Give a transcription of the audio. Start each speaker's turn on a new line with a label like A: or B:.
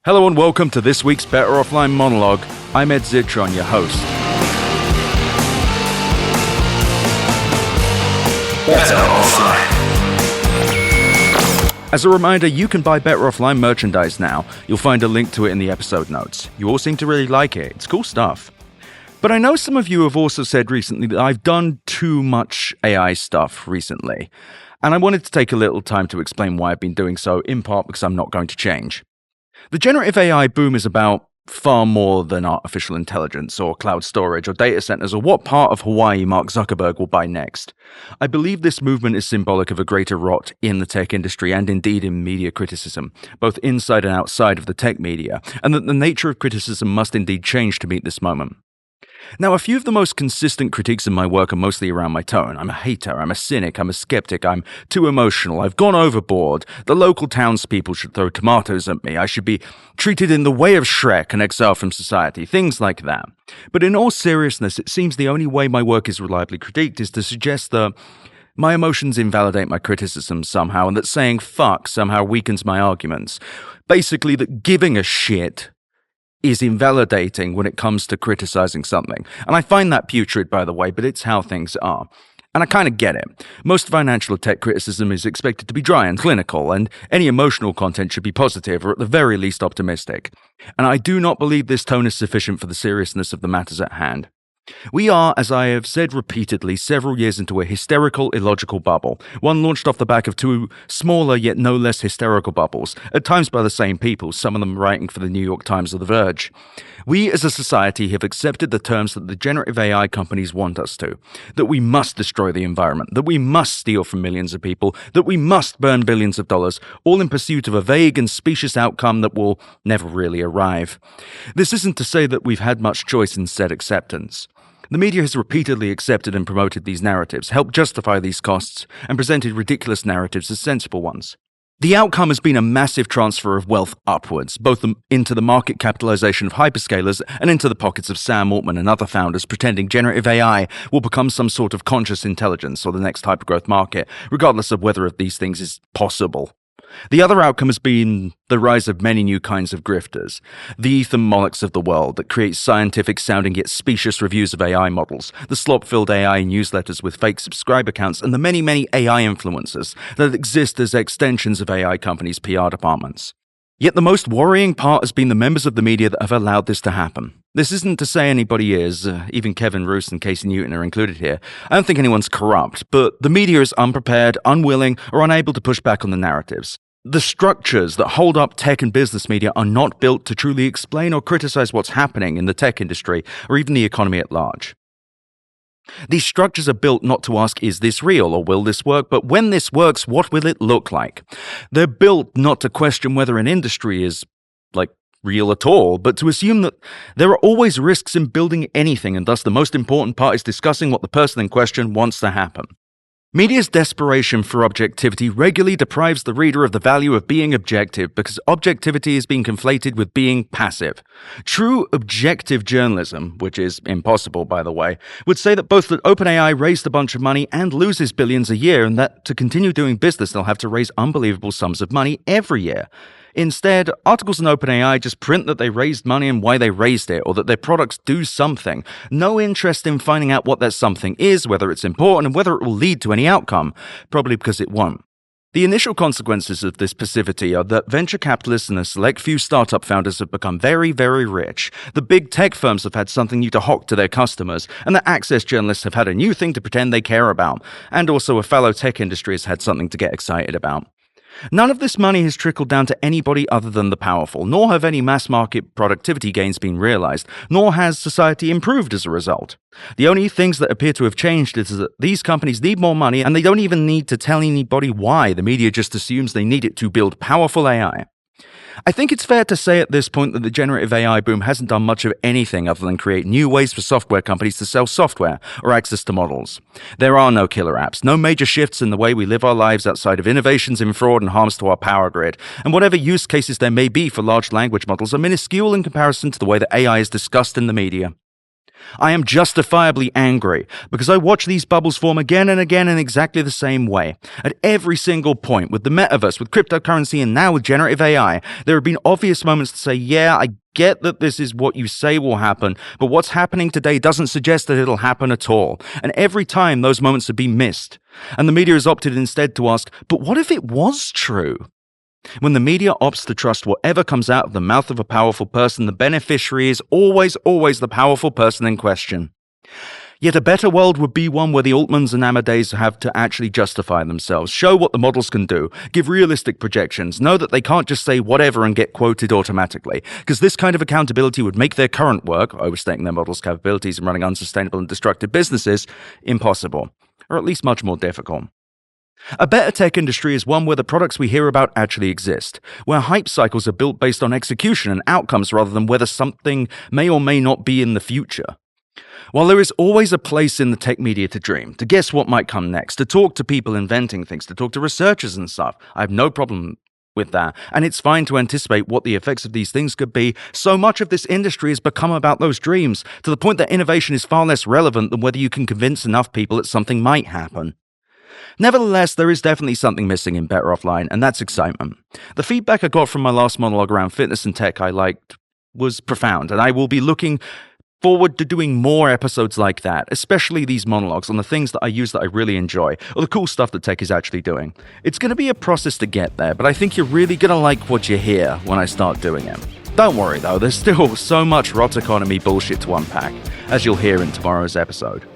A: Hello and welcome to this week's Better Offline Monologue. I'm Ed Zitron, your host.
B: Better Offline.
A: As a reminder, you can buy Better Offline merchandise now. You'll find a link to it in the episode notes. You all seem to really like it. It's cool stuff. But I know some of you have also said recently that I've done too much AI stuff recently. And I wanted to take a little time to explain why I've been doing so, in part because I'm not going to change. The generative AI boom is about far more than artificial intelligence or cloud storage or data centers or what part of Hawaii Mark Zuckerberg will buy next. I believe this movement is symbolic of a greater rot in the tech industry and indeed in media criticism, both inside and outside of the tech media, and that the nature of criticism must indeed change to meet this moment. Now, a few of the most consistent critiques in my work are mostly around my tone. I'm a hater, I'm a cynic, I'm a skeptic, I'm too emotional, I've gone overboard, the local townspeople should throw tomatoes at me, I should be treated in the way of Shrek and exiled from society, things like that. But in all seriousness, it seems the only way my work is reliably critiqued is to suggest that my emotions invalidate my criticism somehow, and that saying fuck somehow weakens my arguments. Basically, that giving a shit is invalidating when it comes to criticizing something. And I find that putrid, by the way, but it's how things are. And I kind of get it. Most financial tech criticism is expected to be dry and clinical, and any emotional content should be positive, or at the very least optimistic. And I do not believe this tone is sufficient for the seriousness of the matters at hand. We are, as I have said repeatedly, several years into a hysterical, illogical bubble, one launched off the back of two smaller yet no less hysterical bubbles, at times by the same people, some of them writing for the New York Times or The Verge. We as a society have accepted the terms that the generative AI companies want us to, that we must destroy the environment, that we must steal from millions of people, that we must burn billions of dollars, all in pursuit of a vague and specious outcome that will never really arrive. This isn't to say that we've had much choice in said acceptance. The media has repeatedly accepted and promoted these narratives, helped justify these costs, and presented ridiculous narratives as sensible ones. The outcome has been a massive transfer of wealth upwards, both into the market capitalization of hyperscalers and into the pockets of Sam Altman and other founders pretending generative AI will become some sort of conscious intelligence or the next hypergrowth market, regardless of whether of these things is possible. The other outcome has been the rise of many new kinds of grifters, the Ethan Mollocks of the world that create scientific-sounding yet specious reviews of AI models, the slop-filled AI newsletters with fake subscriber accounts, and the many, many AI influencers that exist as extensions of AI companies' PR departments. Yet the most worrying part has been the members of the media that have allowed this to happen. This isn't to say anybody is, even Kevin Roose and Casey Newton are included here. I don't think anyone's corrupt, but the media is unprepared, unwilling, or unable to push back on the narratives. The structures that hold up tech and business media are not built to truly explain or criticize what's happening in the tech industry or even the economy at large. These structures are built not to ask, is this real or will this work, but when this works, what will it look like? They're built not to question whether an industry is, real at all, but to assume that there are always risks in building anything, and thus the most important part is discussing what the person in question wants to happen. Media's desperation for objectivity regularly deprives the reader of the value of being objective because objectivity is being conflated with being passive. True objective journalism, which is impossible by the way, would say that both that OpenAI raised a bunch of money and loses billions a year, and that to continue doing business they'll have to raise unbelievable sums of money every year. Instead, articles in OpenAI just print that they raised money and why they raised it, or that their products do something. No interest in finding out what that something is, whether it's important, and whether it will lead to any outcome, probably because it won't. The initial consequences of this passivity are that venture capitalists and a select few startup founders have become very, very rich. The big tech firms have had something new to hawk to their customers, and the access journalists have had a new thing to pretend they care about, and also a fellow tech industry has had something to get excited about. None of this money has trickled down to anybody other than the powerful, nor have any mass market productivity gains been realized, nor has society improved as a result. The only things that appear to have changed is that these companies need more money, and they don't even need to tell anybody why. The media just assumes they need it to build powerful AI. I think it's fair to say at this point that the generative AI boom hasn't done much of anything other than create new ways for software companies to sell software or access to models. There are no killer apps, no major shifts in the way we live our lives outside of innovations in fraud and harms to our power grid, and whatever use cases there may be for large language models are minuscule in comparison to the way that AI is discussed in the media. I am justifiably angry because I watch these bubbles form again and again in exactly the same way. At every single point, with the metaverse, with cryptocurrency, and now with generative AI, there have been obvious moments to say, yeah, I get that this is what you say will happen, but what's happening today doesn't suggest that it'll happen at all. And every time those moments have been missed. And the media has opted instead to ask, but what if it was true? When the media opts to trust whatever comes out of the mouth of a powerful person, the beneficiary is always the powerful person in question. Yet a better world would be one where the Altmans and Amadeus have to actually justify themselves, show what the models can do, give realistic projections, know that they can't just say whatever and get quoted automatically, because this kind of accountability would make their current work, overstating their models' capabilities and running unsustainable and destructive businesses, impossible, or at least much more difficult. A better tech industry is one where the products we hear about actually exist, where hype cycles are built based on execution and outcomes rather than whether something may or may not be in the future. While there is always a place in the tech media to dream, to guess what might come next, to talk to people inventing things, to talk to researchers and stuff, I have no problem with that, and it's fine to anticipate what the effects of these things could be. So much of this industry has become about those dreams, to the point that innovation is far less relevant than whether you can convince enough people that something might happen. Nevertheless, there is definitely something missing in Better Offline, and that's excitement. The feedback I got from my last monologue around fitness and tech I liked was profound, and I will be looking forward to doing more episodes like that, especially these monologues on the things that I use that I really enjoy, or the cool stuff that tech is actually doing. It's going to be a process to get there, but I think you're really going to like what you hear when I start doing it. Don't worry though, there's still so much rot economy bullshit to unpack, as you'll hear in tomorrow's episode.